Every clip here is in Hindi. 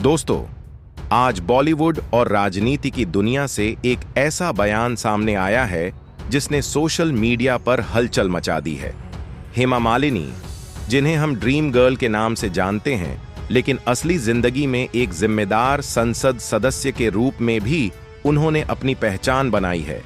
दोस्तों, आज बॉलीवुड और राजनीति की दुनिया से एक ऐसा बयान सामने आया है जिसने सोशल मीडिया पर हलचल मचा दी है। हेमा मालिनी, जिन्हें हम ड्रीम गर्ल के नाम से जानते हैं, लेकिन असली जिंदगी में एक जिम्मेदार संसद सदस्य के रूप में भी उन्होंने अपनी पहचान बनाई है।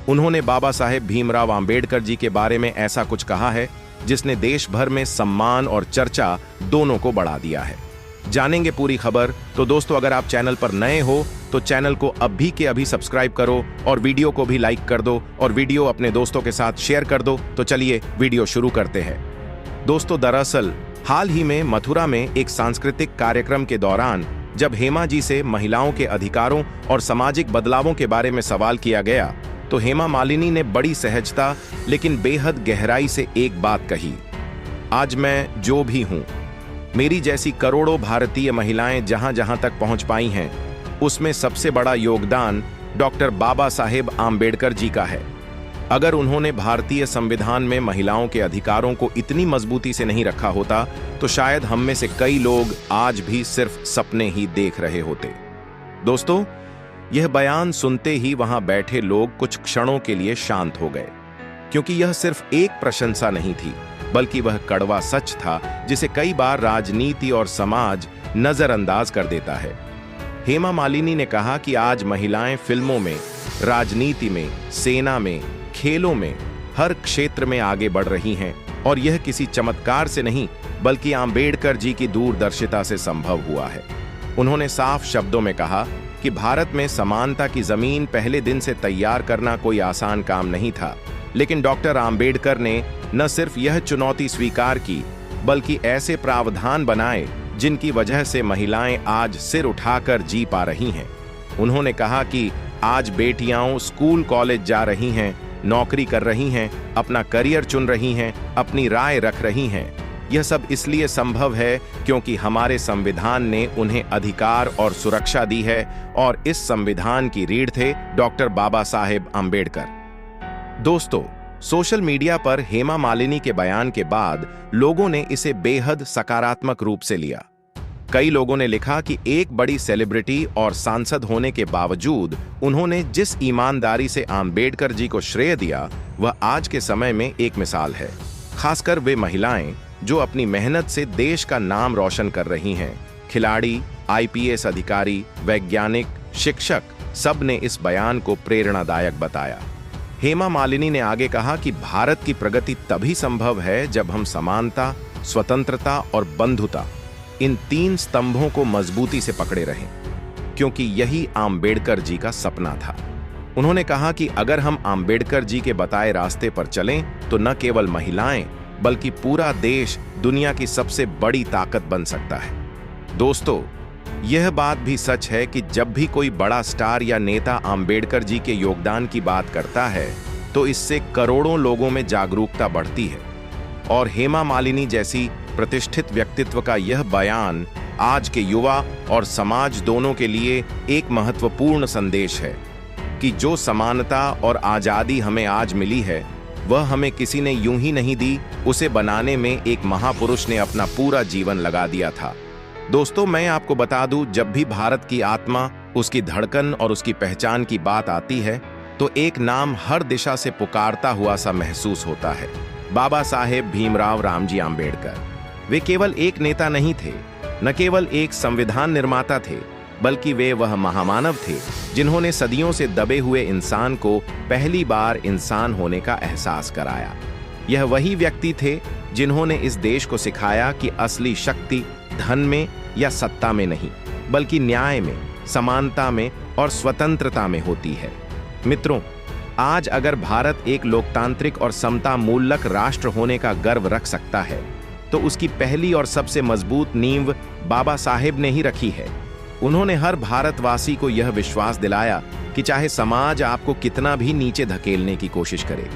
उन्होंने बाबा साहेब भीमराव आंबेडकर जी के बारे में ऐसा कुछ कहा है जिसने देश भर में सम्मान और चर्चा दोनों को बढ़ा दिया है। जानेंगे पूरी खबर। तो दोस्तों, अगर आप चैनल पर नए हो तो चैनल को अभी के अभी सब्सक्राइब करो और वीडियो को भी लाइक कर दो और वीडियो अपने दोस्तों के साथ शेयर कर दो। तो चलिए वीडियो शुरू करते हैं। दोस्तों, दरअसल हाल ही में मथुरा में एक सांस्कृतिक कार्यक्रम के दौरान जब हेमा जी से महिलाओं के अधिकारों और सामाजिक बदलावों के बारे में सवाल किया गया तो हेमा मालिनी ने बड़ी सहजता लेकिन बेहद गहराई से एक बात कही। आज मैं जो भी हूं, मेरी जैसी करोड़ों भारतीय महिलाएं जहां जहां तक पहुंच पाई हैं, उसमें सबसे बड़ा योगदान डॉक्टर बाबा साहेब आंबेडकर जी का है। अगर उन्होंने भारतीय संविधान में महिलाओं के अधिकारों को इतनी मजबूती से नहीं रखा होता तो शायद हम में से कई लोग आज भी सिर्फ सपने ही देख रहे होते। दोस्तों, यह बयान सुनते ही वहां बैठे लोग कुछ क्षणों के लिए शांत हो गए, क्योंकि यह सिर्फ एक प्रशंसा नहीं थी, बल्कि वह कड़वा सच था जिसे कई बार राजनीति और समाज नजरअंदाज कर देता है। हेमा मालिनी ने कहा कि आज महिलाएं फिल्मों में, राजनीति में, सेना में, खेलों में, हर क्षेत्र में आगे बढ़ रही हैं और यह किसी चमत्कार से नहीं बल्कि आंबेडकर जी की दूरदर्शिता से संभव हुआ है। उन्होंने साफ शब्दों में कहा कि भारत में समानता की जमीन पहले दिन से तैयार करना कोई आसान काम नहीं था, लेकिन डॉक्टर आंबेडकर ने न सिर्फ यह चुनौती स्वीकार की बल्कि ऐसे प्रावधान बनाए जिनकी वजह से महिलाएं आज सिर उठाकर जी पा रही हैं। उन्होंने कहा कि आज बेटियां स्कूल कॉलेज जा रही हैं, नौकरी कर रही हैं, अपना करियर चुन रही हैं, अपनी राय रख रही हैं। यह सब इसलिए संभव है क्योंकि हमारे संविधान ने उन्हें अधिकार और सुरक्षा दी है और इस संविधान की रीढ़ थे डॉक्टर बाबा साहेब आंबेडकर। दोस्तों, सोशल मीडिया पर हेमा मालिनी के बयान के बाद लोगों ने इसे बेहद सकारात्मक रूप से लिया। कई लोगों ने लिखा कि एक बड़ी सेलिब्रिटी और सांसद होने के बावजूद उन्होंने जिस ईमानदारी से आंबेडकर जी को श्रेय दिया वह आज के समय में एक मिसाल है। खासकर वे महिलाएं जो अपनी मेहनत से देश का नाम रोशन कर रही हैं। खिलाड़ी, आईपीएस अधिकारी, वैज्ञानिक, शिक्षक, सब ने इस बयान को प्रेरणादायक बताया। हेमा मालिनी ने आगे कहा कि भारत की प्रगति तभी संभव है जब हम समानता, स्वतंत्रता और बंधुता, इन तीन स्तंभों को मजबूती से पकड़े रहें, क्योंकि यही आंबेडकर जी का सपना था। उन्होंने कहा कि अगर हम आंबेडकर जी के बताए रास्ते पर चलें तो न केवल महिलाएं बल्कि पूरा देश दुनिया की सबसे बड़ी ताकत बन सकता है। दोस्तों, यह बात भी सच है कि जब भी कोई बड़ा स्टार या नेता आंबेडकर जी के योगदान की बात करता है तो इससे करोड़ों लोगों में जागरूकता बढ़ती है। और हेमा मालिनी जैसी प्रतिष्ठित व्यक्तित्व का यह बयान आज के युवा और समाज दोनों के लिए एक महत्वपूर्ण संदेश है कि जो समानता और आजादी हमें आज मिली है वह हमें किसी ने यूं ही नहीं दी, उसे बनाने में एक महापुरुष ने अपना पूरा जीवन लगा दिया था। दोस्तों, मैं आपको बता दूं, जब भी भारत की आत्मा, उसकी धड़कन और उसकी पहचान की बात आती है तो एक नाम हर दिशा से पुकारता हुआ सा महसूस होता है। बाबा साहेब भीमराव रामजी आंबेडकर। वे केवल एक नेता नहीं थे, न केवल एक संविधान निर्माता थे, बल्कि वे वह महामानव थे जिन्होंने सदियों से दबे हुए इंसान को पहली बार इंसान होने का एहसास कराया। यह वही व्यक्ति थे जिन्होंने इस देश को सिखाया कि असली शक्ति धन में या सत्ता में नहीं बल्कि न्याय में, समानता में और स्वतंत्रता में होती है। मित्रों, आज अगर भारत एक लोकतांत्रिक और समता मूलक राष्ट्र होने का गर्व रख सकता है तो उसकी पहली और सबसे मजबूत नींव बाबा साहेब ने ही रखी है। उन्होंने हर भारतवासी को यह विश्वास दिलाया कि चाहे समाज आपको कितना भी नीचे धकेलने की कोशिश करे,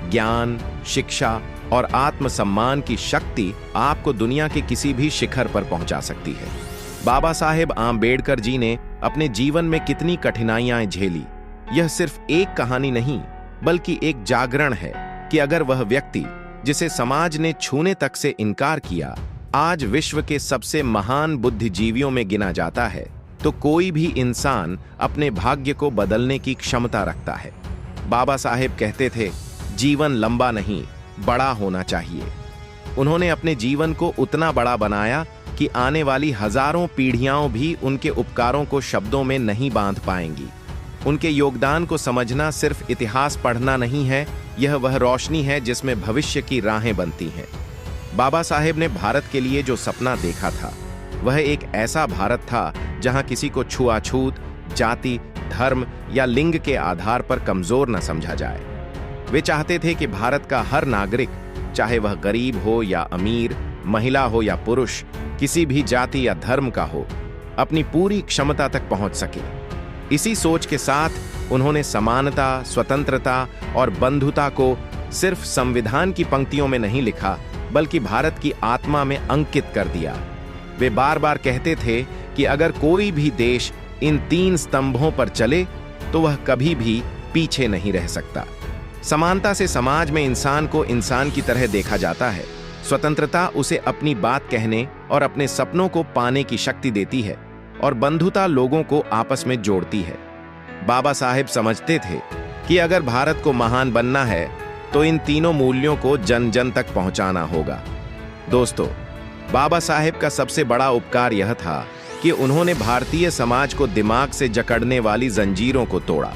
ज्ञान, शिक्षा और आत्मसम्मान की शक्ति आपको दुनिया के किसी भी शिखर पर पहुंचा सकती है। बाबा साहेब आंबेडकर जी ने अपने जीवन में कितनी कठिनाइयां झेली, यह सिर्फ एक कहानी नहीं बल्कि एक जागरण है कि अगर वह व्यक्ति जिसे समाज ने छूने तक से इनकार किया आज विश्व के सबसे महान बुद्धिजीवियों में गिना जाता है, तो कोई भी इंसान अपने भाग्य को बदलने की क्षमता रखता है। बाबा साहेब कहते थे, जीवन लंबा नहीं, बड़ा होना चाहिए। उन्होंने अपने जीवन को उतना बड़ा बनाया कि आने वाली हजारों पीढ़ियां भी उनके उपकारों को शब्दों में नहीं बांध पाएंगी। उनके योगदान को समझना सिर्फ इतिहास पढ़ना नहीं है, यह वह रोशनी है जिसमें भविष्य की राहें बनती हैं। बाबा साहेब ने भारत के लिए जो सपना देखा था, वह एक ऐसा भारत था जहां किसी को छुआछूत, जाति, धर्म या लिंग के आधार पर कमजोर न समझा जाए। वे चाहते थे कि भारत का हर नागरिक, चाहे वह गरीब हो या अमीर, महिला हो या पुरुष, किसी भी जाति या धर्म का हो, अपनी पूरी क्षमता तक पहुंच सके। इसी सोच के साथ उन्होंने समानता, स्वतंत्रता और बंधुता को सिर्फ संविधान की पंक्तियों में नहीं लिखा, बल्कि भारत की आत्मा में अंकित कर दिया। वे बार बार कहते थे कि अगर कोई भी देश इन 3 स्तंभों पर चले तो वह कभी भी पीछे नहीं रह सकता। समानता से समाज में इंसान को इंसान की तरह देखा जाता है। स्वतंत्रता उसे अपनी बात कहने और अपने सपनों को पाने की शक्ति देती है, और बंधुता लोगों को आपस में जोड़ती है। बाबा साहेब समझते थे कि अगर भारत को महान बनना है तो इन तीनों मूल्यों को जन जन तक पहुंचाना होगा। दोस्तों, बाबा साहेब का सबसे बड़ा उपकार यह था कि उन्होंने भारतीय समाज को दिमाग से जकड़ने वाली जंजीरों को तोड़ा।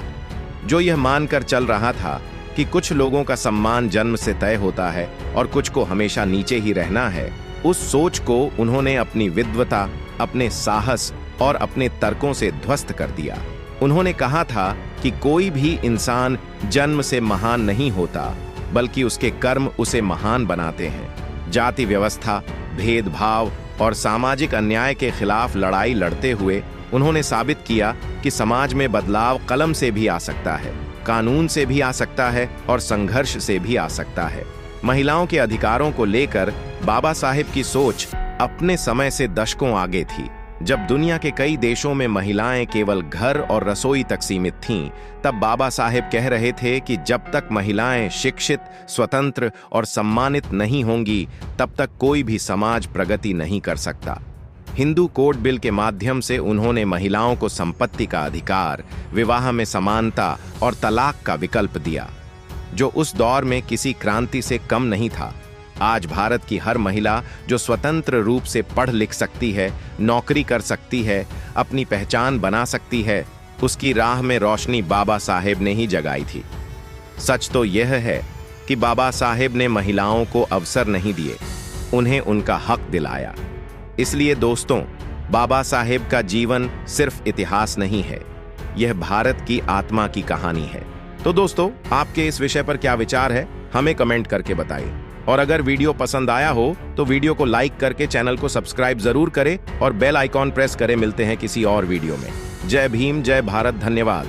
जो यह मानकर चल रहा था कि कुछ लोगों का सम्मान जन्म से तय होता है और कुछ को हमेशा नीचे ही रहना है, उस सोच को उन्होंने अपनी विद्वता, अपने साहस और अपने तर्कों से ध्वस्त कर दिया। उन्होंने कहा था कि कोई भी इंसान जन्म से महान नहीं होता, बल्कि उसके कर्म उसे महान बनाते हैं। जाति व्यवस्था, भेदभाव और सामाजिक अन्याय के खिलाफ लड़ाई लड़ते हुए उन्होंने साबित किया कि समाज में बदलाव कलम से भी आ सकता है, कानून से भी आ सकता है और संघर्ष से भी आ सकता है। महिलाओं के अधिकारों को लेकर बाबा साहेब की सोच अपने समय से दशकों आगे थी। जब दुनिया के कई देशों में महिलाएं केवल घर और रसोई तक सीमित थीं, तब बाबा साहेब कह रहे थे कि जब तक महिलाएं शिक्षित, स्वतंत्र और सम्मानित नहीं होंगी, तब तक कोई भी समाज प्रगति नहीं कर सकता। हिंदू कोड बिल के माध्यम से उन्होंने महिलाओं को संपत्ति का अधिकार, विवाह में समानता और तलाक का विकल्प दिया, जो उस दौर में किसी क्रांति से कम नहीं था। आज भारत की हर महिला जो स्वतंत्र रूप से पढ़ लिख सकती है, नौकरी कर सकती है, अपनी पहचान बना सकती है, उसकी राह में रोशनी बाबा साहेब ने ही जगाई थी। सच तो यह है कि बाबा साहेब ने महिलाओं को अवसर नहीं दिए, उन्हें उनका हक दिलाया। इसलिए दोस्तों, बाबा साहेब का जीवन सिर्फ इतिहास नहीं है, यह भारत की आत्मा की कहानी है। तो दोस्तों, आपके इस विषय पर क्या विचार है, हमें कमेंट करके बताइए। और अगर वीडियो पसंद आया हो तो वीडियो को लाइक करके चैनल को सब्सक्राइब जरूर करें और बेल आइकॉन प्रेस करें। मिलते हैं किसी और वीडियो में। जय भीम, जय भारत, धन्यवाद।